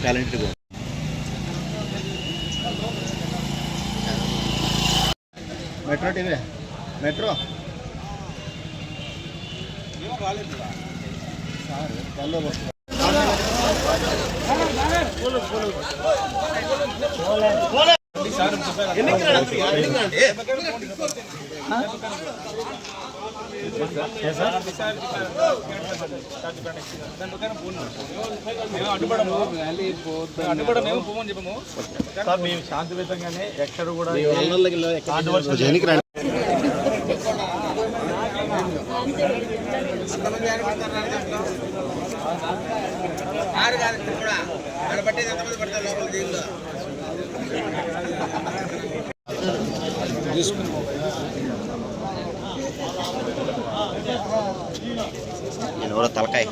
టాలెంటెడ్గా. Metro TV metro మేము శాంతియుతంగానే ఎక్కడ కూడా తలకాయ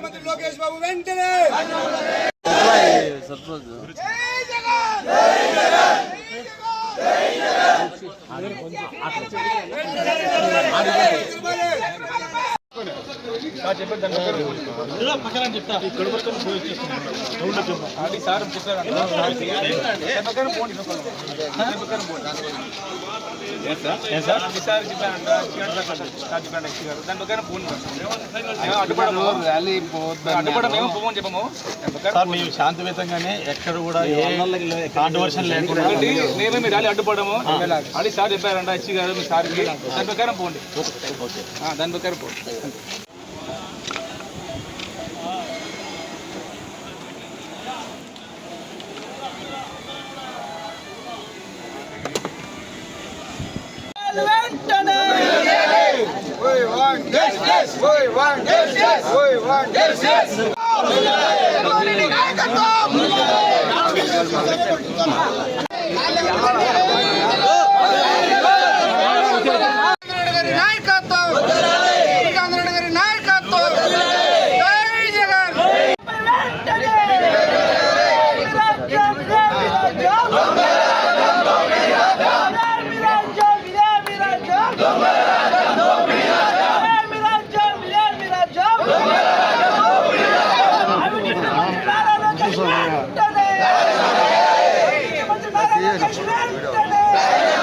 మంత్రి లోకేష్ బాబు వెంటనే మేము శాంతియుతంగానే ఎక్కడ కూడా కాంట్రవర్షన్ లేకుండా మేమే మీ ర్యాలీ అడ్డుపడము అది సార్ చెప్పారంట హెచ్సి గారు మీ సార్కి దాని ప్రకారం పోండి దాని ప్రకారం పోండి. Yes.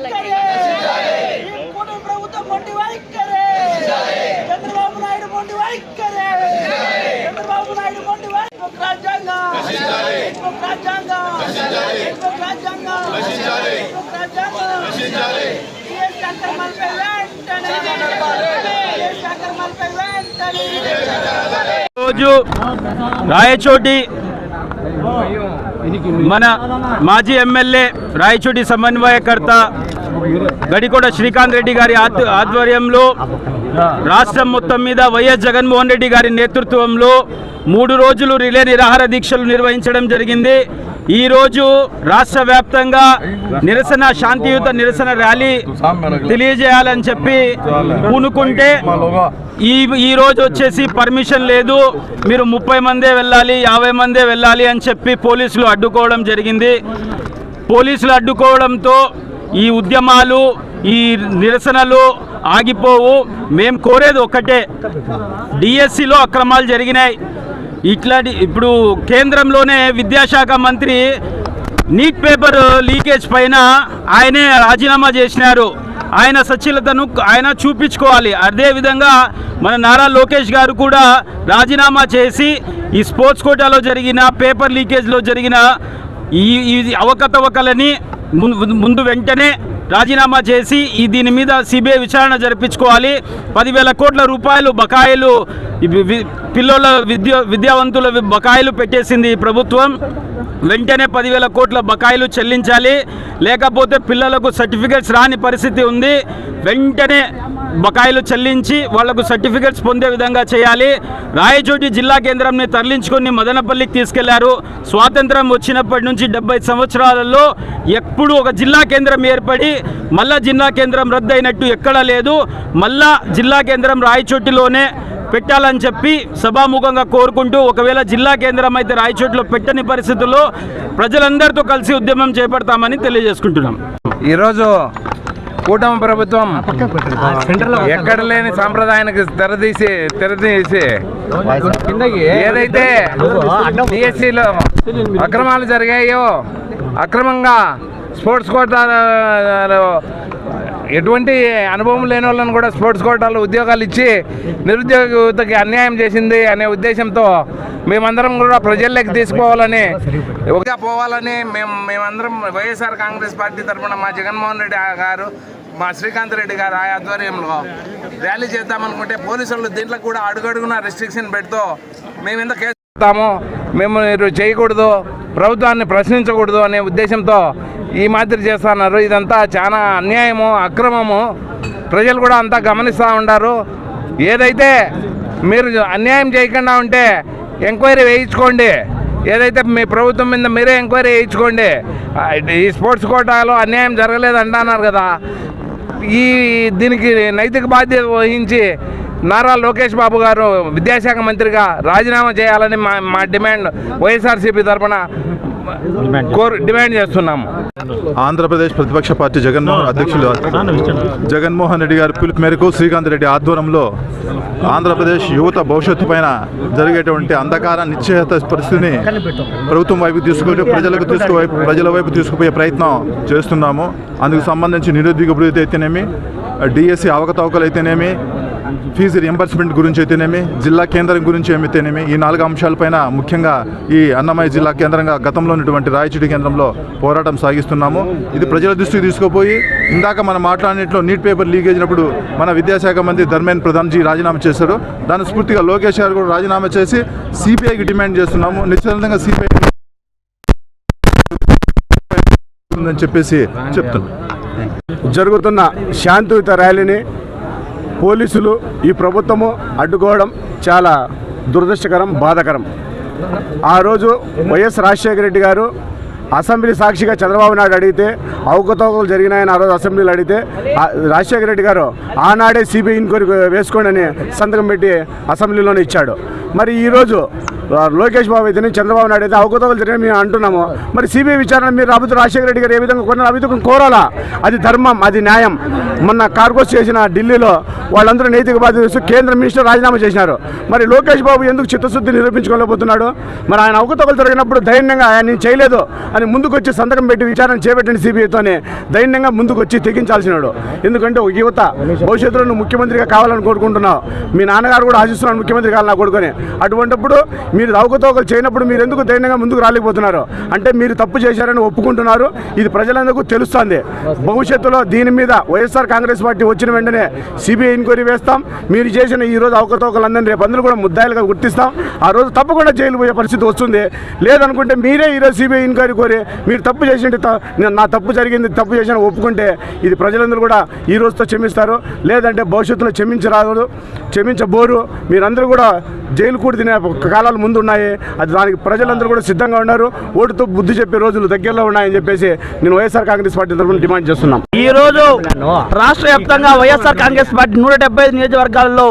వైఖరే ఈ కూటమి ప్రభుత్వం మొండి వైఖరే చంద్రబాబు నాయుడు మొండి వైఖరే చంద్రబాబు నాయుడు మొండి రాజ్యాంగం రోజు రాయచోటి మన మాజీ ఎమ్మెల్యే రాయచోటి సమన్వయకర్త గడికోట శ్రీకాంత్ రెడ్డి గారి ఆధ్వర్యంలో రాష్ట్రం మొత్తం మీద వైఎస్ జగన్మోహన్ రెడ్డి గారి నేతృత్వంలో 3 రోజులు రిలే నిరాహార దీక్షలు నిర్వహించడం జరిగింది. ఈరోజు రాష్ట్ర వ్యాప్తంగా శాంతియుత నిరసన ర్యాలీ తెలియజేయాలని చెప్పి పూనుకుంటే ఈ రోజు వచ్చేసి పర్మిషన్ లేదు, మీరు 30 మందే వెళ్ళాలి, 50 మందే వెళ్ళాలి అని చెప్పి పోలీసులు అడ్డుకోవడం జరిగింది. పోలీసులు అడ్డుకోవడంతో ఈ ఉద్యమాలు, ఈ నిరసనలు ఆగిపోవు. మేము కోరేది ఒక్కటే, డిఎస్సిలో అక్రమాలు జరిగినాయి. ఇప్పుడు కేంద్రంలోనే విద్యాశాఖ మంత్రి నీట్ పేపర్ లీకేజ్ పైన ఆయనే రాజీనామా చేసినారు. ఆయన సచ్ఛీలతను ఆయన చూపించుకోవాలి. అదేవిధంగా మన నారా లోకేష్ గారు కూడా రాజీనామా చేసి ఈ స్పోర్ట్స్ కోటాలో జరిగిన పేపర్ లీకేజ్లో జరిగిన ఈ అవకతవకలని ముందు వెంటనే రాజీనామా చేసి దీని మీద సిబిఐ విచారణ జరిపించుకోవాలి. 10,000 కోట్ల రూపాయలు బకాయిలు పిల్లల విద్యావంతుల బకాయిలు పెట్టేసింది ఈ ప్రభుత్వం. వెంటనే 10,000 కోట్ల బకాయిలు చెల్లించాలి, లేకపోతే పిల్లలకు సర్టిఫికెట్స్ రాని పరిస్థితి ఉంది. వెంటనే బకాయిలు చెల్లించి వాళ్లకు సర్టిఫికెట్స్ పొందే విధంగా చేయాలి. రాయచోటి జిల్లా కేంద్రంని తరలించుకొని మదనపల్లికి తీసుకెళ్లారు. స్వాతంత్రం వచ్చినప్పటి నుంచి 70 సంవత్సరాలలో ఎప్పుడు ఒక జిల్లా కేంద్రం ఏర్పడి మళ్ళా జిల్లా కేంద్రం రద్దయినట్టు ఎక్కడా లేదు. మళ్ళా జిల్లా కేంద్రం రాయచోటిలోనే పెట్టాలని చెప్పి సభాముఖంగా కోరుకుంటూ, ఒకవేళ జిల్లా కేంద్రం అయితే రాయచోటిలో పెట్టని పరిస్థితుల్లో ప్రజలందరితో కలిసి ఉద్యమం చేపడతామని తెలియజేసుకుంటున్నాం. ఈరోజు కూటమి ప్రభుత్వం ఎక్కడ లేని సాంప్రదాయానికి తెరదీసి ఏదైతే డిఎస్సిలో అక్రమాలు జరిగాయో, అక్రమంగా స్పోర్ట్స్ కోటాలో ఎటువంటి అనుభవం లేని వాళ్ళని కూడా స్పోర్ట్స్ కోటాలో ఉద్యోగాలు ఇచ్చి నిరుద్యోగ యువతకి అన్యాయం చేసింది అనే ఉద్దేశంతో మేమందరం కూడా ప్రజల్లోకి తీసుకోవాలని మేమందరం వైఎస్ఆర్ కాంగ్రెస్ పార్టీ తరఫున మా జగన్మోహన్ రెడ్డి గారు, మా శ్రీకాంత్ రెడ్డి గారు ఆధ్వర్యంలో ర్యాలీ చేద్దామనుకుంటే పోలీసులు దీంట్లో కూడా అడుగడుగున రెస్ట్రిక్షన్ పెడుతూ మేము ఎంత కేసు పెడతాము, మేము మీరు చేయకూడదు, ప్రభుత్వాన్ని ప్రశ్నించకూడదు అనే ఉద్దేశంతో ఈ మాదిరి చేస్తున్నారు. ఇదంతా చాలా అన్యాయము, అక్రమము. ప్రజలు కూడా అంతా గమనిస్తూ ఉంటారు. ఏదైతే మీరు అన్యాయం చేయకుండా ఉంటే ఎంక్వైరీ వేయించుకోండి. ఏదైతే మీ ప్రభుత్వం మీద మీరే ఎంక్వైరీ వేయించుకోండి. ఈ స్పోర్ట్స్ కోటాలో అన్యాయం జరగలేదు అంటున్నారు కదా, దీనికి నైతిక బాధ్యత వహించి నారా లోకేష్ బాబు గారు విద్యాశాఖ మంత్రిగా రాజీనామా చేయాలని మా డిమాండ్ వైఎస్ఆర్సీపీ తరఫున డిమాండ్ చేస్తున్నాము. ఆంధ్రప్రదేశ్ ప్రతిపక్ష పార్టీ అధ్యక్షులు జగన్మోహన్ రెడ్డి గారి పిలుపు మేరకు శ్రీకాంత్ రెడ్డి ఆధ్వర్యంలో ఆంధ్రప్రదేశ్ యువత భవిష్యత్తు పైన జరిగేటువంటి అంధకార నిశ్చయత పరిస్థితిని ప్రభుత్వం వైపు ప్రజల వైపు తీసుకుపోయే ప్రయత్నం చేస్తున్నాము. అందుకు సంబంధించి నిరుద్యోగ భృతి అయితేనేమి, డిఎస్సి అవకతవకలు అయితేనేమి, ఫీజు రియంబర్స్మెంట్ గురించి అయితేనేమి, జిల్లా కేంద్రం గురించి ఏమైతేనేమి, ఈ 4 అంశాలపైన ముఖ్యంగా ఈ అన్నమయ్య జిల్లా కేంద్రంగా గతంలో ఉన్నటువంటి రాయచోటి కేంద్రంలో పోరాటం సాగిస్తున్నాము. ఇది ప్రజల దృష్టికి తీసుకుపోయి ఇందాక మనం మాట్లాడినట్లు నీట్ పేపర్ లీక్ అయినప్పుడు మన విద్యాశాఖ మంత్రి ధర్మేంద్ర ప్రధాన్జీ రాజీనామా చేశారు. దాని స్ఫూర్తిగా లోకేష్ గారు కూడా రాజీనామా చేసి సిబిఐకి డిమాండ్ చేస్తున్నాము. నిశ్చితంగా సిబిఐ ఉందని చెప్పేసి చెప్తున్నాం. జరుగుతున్న శాంతియుత ర్యాలీని పోలీసులు, ఈ ప్రభుత్వము అడ్డుకోవడం చాలా దురదృష్టకరం, బాధాకరం. ఆ రోజు వైఎస్ రాజశేఖర రెడ్డి గారు అసెంబ్లీ సాక్షిగా చంద్రబాబు నాయుడు అడిగితే అవకతవకలు జరిగినాయని ఆ రోజు అసెంబ్లీలో అడిగితే రాజశేఖర రెడ్డి గారు ఆనాడే సిబిఐ ఎంక్వైరీ వేసుకోండి అని సంతకం పెట్టి అసెంబ్లీలోనే ఇచ్చాడు. మరి ఈరోజు లోకేష్ బాబు అయితే చంద్రబాబు నాయుడు అయితే అవకతవకలు జరిగిన మేము అంటున్నాము. మరి సిబిఐ విచారణ మీరు రాబోతు రాజశేఖర రెడ్డి గారు ఏ విధంగా కొన్నారు, ఆ విధంగా కోరాలా? అది ధర్మం, అది న్యాయం. మొన్న కార్గోస్ చేసిన ఢిల్లీలో వాళ్ళందరూ నైతిక బాధ్యత కేంద్ర మినిస్టర్ రాజీనామా చేసినారు. మరి లోకేష్ బాబు ఎందుకు చిత్తశుద్ధి నిరూపించుకోలేకపోతున్నాడు? మరి ఆయన అవకతవకలు జరిగినప్పుడు ధైర్యంగా ఆయన చేయలేదు అని ముందుకొచ్చి సంతకం పెట్టి విచారణ చేపట్టిన సిబిఐతోనే ధైర్యంగా ముందుకొచ్చి తెగించాల్సినాడు. ఎందుకంటే ఒక యువత భవిష్యత్తులో నువ్వు ముఖ్యమంత్రిగా కావాలని కోరుకుంటున్నావు, మీ నాన్నగారు కూడా ఆశిస్తున్నాను ముఖ్యమంత్రి కావాలి నా కొడుకుని. అటువంటిప్పుడు మీరు అవకతవకలు చేయనప్పుడు మీరు ఎందుకు ధైర్యంగా ముందుకు రాలేకపోతున్నారు అంటే మీరు తప్పు చేశారని ఒప్పుకుంటున్నారు. ఇది ప్రజలందరికీ తెలుస్తుంది. భవిష్యత్తులో దీని మీద వైఎస్ఆర్ కాంగ్రెస్ పార్టీ వచ్చిన వెంటనే సిబిఐ ఎంక్వైరీ వేస్తాం. మీరు చేసిన ఈ రోజు అవకతవకలందరినీ రేపు అందరూ కూడా ముద్దాయిలుగా గుర్తిస్తాం. ఆ రోజు తప్పకుండా జైలు పోయే పరిస్థితి వస్తుంది. లేదనుకుంటే మీరే ఈరోజు సిబిఐ ఎంక్వైరీ కోరి మీరు తప్పు చేసింటే నా తప్పు జరిగింది, తప్పు చేసిన ఒప్పుకుంటే ఇది ప్రజలందరూ కూడా ఈ రోజుతో క్షమిస్తారు. లేదంటే భవిష్యత్తులో క్షమించబోరు. మీరందరూ కూడా జైలు కూడా తినే కాలాలు ముందు ఉన్నాయి. అది దానికి ప్రజలందరూ కూడా సిద్ధంగా ఉన్నారు. ఓటుతో బుద్ధి చెప్పే రోజులు దగ్గరలో ఉన్నాయని చెప్పేసి నేను వైఎస్ఆర్ కాంగ్రెస్ పార్టీ తరఫున డిమాండ్ చేస్తున్నాం. ఈ రోజు రాష్ట్ర వ్యాప్తంగా వైఎస్ఆర్ కాంగ్రెస్ పార్టీ 175 నియోజకవర్గాల్లో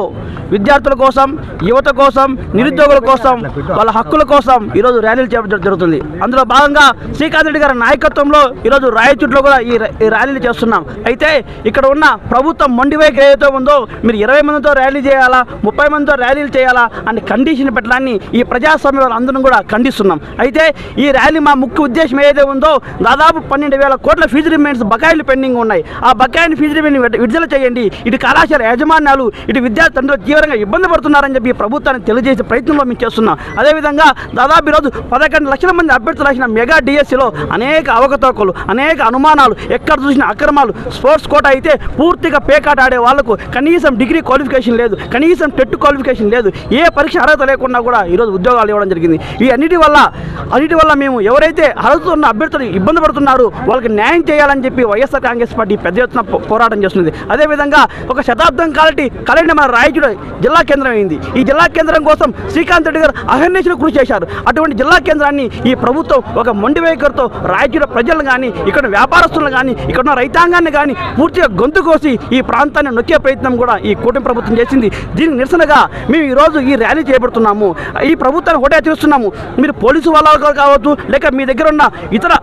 విద్యార్థుల కోసం, యువత కోసం, నిరుద్యోగుల కోసం, వాళ్ళ హక్కుల కోసం ఈరోజు ర్యాలీలు చేపట్టడం జరుగుతుంది. అందులో భాగంగా శ్రీకాంత్ రెడ్డి గారి నాయకత్వంలో ఈరోజు రాయచూట్లో కూడా ఈ ర్యాలీలు చేస్తున్నాం. అయితే ఇక్కడ ఉన్న ప్రభుత్వం మొండి వైఖరి ఏదైతే ఉందో మీరు 20 మందితో ర్యాలీ చేయాలా, 30 మందితో ర్యాలీలు చేయాలా అని కండిషన్ పెట్టడాన్ని ఈ ప్రజాస్వామ్య అందరం కూడా ఖండిస్తున్నాం. అయితే ఈ ర్యాలీ మా ముఖ్య ఉద్దేశం ఏదైతే ఉందో దాదాపు 12,000 కోట్ల ఫీజు రిమైండ్స్ బకాయిలు పెండింగ్ ఉన్నాయి. ఆ బకాయిని ఫీజు రిమైండ్ విడుదల చేయండి. ఇటు కళాశాల యాజమాన్యాలు, ఇటు విద్యార్థులు తీవ్రంగా ఇబ్బంది పడుతున్నారని చెప్పి ప్రభుత్వాన్ని తెలియజేసే ప్రయత్నంలో మేము చేస్తున్నాం. అదేవిధంగా దాదాపు ఈరోజు 11 లక్షల మంది అభ్యర్థులు రాసిన మెగా డిఎస్సిలో అనేక అవకతవకలు, అనేక అనుమానాలు, ఎక్కడ చూసిన అక్రమాలు. స్పోర్ట్స్ కోట అయితే పూర్తిగా పేకాట ఆడే వాళ్లకు కనీసం డిగ్రీ క్వాలిఫికేషన్ లేదు, కనీసం టెట్ క్వాలిఫికేషన్ లేదు, ఏ పరీక్ష అర్హత లేకుండా కూడా ఈరోజు ఉద్యోగాలు ఇవ్వడం జరిగింది. ఈ అన్నిటి వల్ల మేము ఎవరైతే అర్హత ఉన్న అభ్యర్థులు ఇబ్బంది పడుతున్నారో వాళ్ళకి న్యాయం చేయాలని చెప్పి వైఎస్ఆర్ కాంగ్రెస్ పార్టీ పెద్ద ఎత్తున పోరాటం చేస్తుంది. అదేవిధంగా ఒక శతాబ్దం కాలంటి మన రాయచూడు జిల్లా కేంద్రం అయింది. ఈ జిల్లా కేంద్రం కోసం శ్రీకాంత్ రెడ్డి గారు అహర్నిశలు కృషి చేశారు. అటువంటి జిల్లా కేంద్రాన్ని ఈ ప్రభుత్వం ఒక మొండి వైఖరితో రాయచూరు ప్రజలను కానీ, ఇక్కడ వ్యాపారస్తులను కానీ, ఇక్కడ ఉన్న రైతాంగాన్ని కానీ పూర్తిగా గొంతు కోసి ఈ ప్రాంతాన్ని నొక్కే ప్రయత్నం కూడా ఈ కూటమి ప్రభుత్వం చేసింది. దీనికి నిరసనగా మేము ఈరోజు ఈ ర్యాలీ చేపడుతున్నాము. ఈ ప్రభుత్వాన్ని ఒకటే తీరుస్తున్నాము. మీరు పోలీసు వాళ్ళు కావచ్చు, లేక మీ దగ్గర ఉన్న ఇతర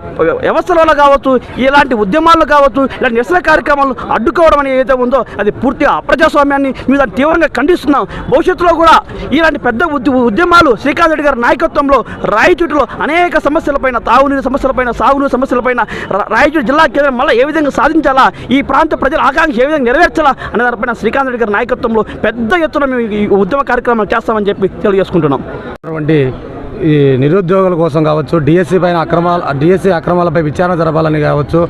వ్యవస్థల వల్ల కావచ్చు, ఇలాంటి ఉద్యమాలు కావచ్చు, ఇలాంటి నిరసన కార్యక్రమాలు అడ్డుకోవడం అనేది ఏదైతే ఉందో అది పూర్తిగా అప్రజాస్వామ్యాన్ని మేము దాన్ని తీవ్రంగా ఖండిస్తున్నాం. భవిష్యత్తులో కూడా ఇలాంటి పెద్ద ఉద్యమాలు శ్రీకాంత్ రెడ్డి గారి నాయకత్వంలో రాయచూటిలో అనేక సమస్యలపైన, తాగునీరు సమస్యలపైన, సాగునీరు సమస్యలపైన రాయచూరు జిల్లా కేంద్రం మళ్ళీ ఏ విధంగా సాధించాలా, ఈ ప్రాంత ప్రజల ఆకాంక్ష ఏ విధంగా నెరవేర్చాలా అనే దానిపైన శ్రీకాంత్ రెడ్డి గారి నాయకత్వంలో పెద్ద ఎత్తున మేము ఈ ఉద్యమ కార్యక్రమాలు చేస్తామని చెప్పి తెలియజేసుకుంటున్నాం. ఈ నిరుద్యోగుల కోసం కావచ్చు, డిఎస్సి అక్రమాలపై విచారణ జరపాలని కావచ్చు,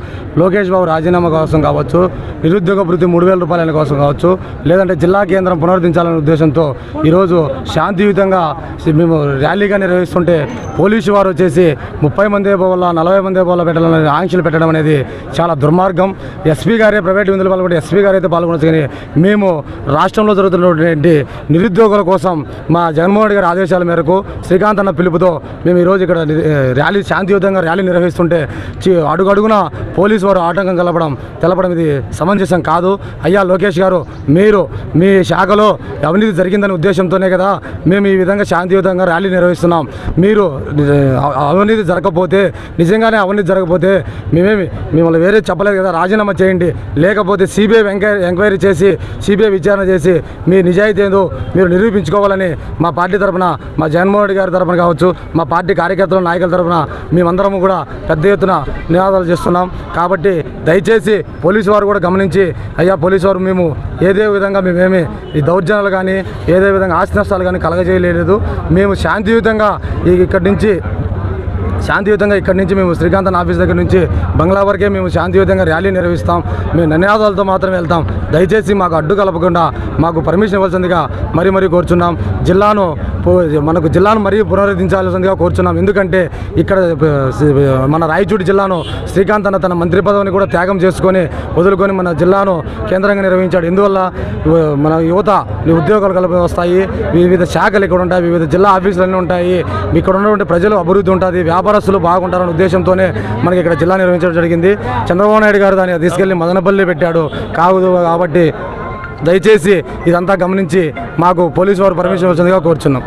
లోకేష్ బాబు రాజీనామా కోసం కావచ్చు, నిరుద్యోగ భృతి 3,000 రూపాయల కోసం కావచ్చు, లేదంటే జిల్లా కేంద్రం పునరుద్ధరించాలనే ఉద్దేశంతో ఈరోజు శాంతియుతంగా మేము ర్యాలీగా నిర్వహిస్తుంటే పోలీసు వారు వచ్చేసి 30 మంది పోవాలా, 40 మంది పోవాలా పెట్టాలని ఆంక్షలు పెట్టడం అనేది చాలా దుర్మార్గం. ఎస్పీ గారే ప్రైవేట్ విధులు పాల్గొంటే ఎస్పీ గారు అయితే పాల్గొనవచ్చు. కానీ మేము రాష్ట్రంలో జరుగుతున్నటువంటి నిరుద్యోగుల కోసం మా జగన్మోహన్ రెడ్డి గారి ఆదేశాల మేరకు శ్రీకాంత్ అన్న పిలుపుతో మేము ఈరోజు ఇక్కడ శాంతియుతంగా ర్యాలీ నిర్వహిస్తుంటే అడుగడుగున పోలీసు వారు ఆటంకం తెలపడం ఇది సమంజసం కాదు. అయ్యా లోకేష్ గారు, మీరు మీ శాఖలో అవినీతి జరిగిందనే ఉద్దేశంతోనే కదా మేము ఈ విధంగా శాంతియుతంగా ర్యాలీ నిర్వహిస్తున్నాం. మీరు అవినీతి జరగకపోతే, నిజంగానే అవినీతి జరగకపోతే మిమ్మల్ని వేరే చెప్పలేదు కదా, రాజీనామా చేయండి. లేకపోతే సిబిఐ ఎంక్వైరీ చేసి, సిబిఐ విచారణ చేసి మీ నిజాయితీ ఏందో మీరు నిరూపించుకోవాలని మా పార్టీ తరఫున, మా జగన్మోహన్ రెడ్డి గారి తరఫున కావచ్చు, మా పార్టీ కార్యకర్తల నాయకుల తరఫున మేమందరము కూడా పెద్ద ఎత్తున నినాదాలు చేస్తున్నాం. కాబట్టి దయచేసి పోలీసు వారు కూడా గమనించి, అయ్యా పోలీసు వారు మేము ఏదే విధంగా మేమేమి ఈ దౌర్జన్యాలు కానీ, ఏదే విధంగా ఆస్తి నష్టాలు కానీ కలగజేయలేదు. మేము శాంతియుతంగా ఇక్కడి నుంచి మేము శ్రీకాంత్ ఆఫీస్ దగ్గర నుంచి బంగ్లా వరకే మేము శాంతియుతంగా ర్యాలీ నిర్వహిస్తాం. మేము నినాదాలతో మాత్రమే వెళ్తాం. దయచేసి మాకు అడ్డు కలపకుండా మాకు పర్మిషన్ ఇవ్వాల్సిందిగా మరీ కోరుచున్నాం. మనకు జిల్లాను మరీ పునరుద్ధరించాల్సిందిగా కోరుచున్నాం. ఎందుకంటే ఇక్కడ మన రాయచూటి జిల్లాను శ్రీకాంత్ అన్న తన మంత్రి పదవిని కూడా త్యాగం వదులుకొని మన జిల్లాను కేంద్రంగా నిర్వహించాడు. ఇందువల్ల మన యువత ఉద్యోగాలు వస్తాయి, వివిధ శాఖలు ఇక్కడ ఉంటాయి, వివిధ జిల్లా ఆఫీసులన్నీ ఉంటాయి, ఇక్కడ ఉన్నటువంటి ప్రజలు అభివృద్ధి ఉంటుంది, వ్యాపారస్తులు బాగుంటారనే ఉద్దేశంతోనే మనకి ఇక్కడ జిల్లా నిర్వహించడం జరిగింది. చంద్రబాబు నాయుడు గారు దాన్ని తీసుకెళ్లి మదనపల్లి పెట్టాడు కాదు. కాబట్టి దయచేసి ఇదంతా గమనించి మాకు పోలీసు వారు పర్మిషన్ వచ్చిందిగా కోరుచున్నాం.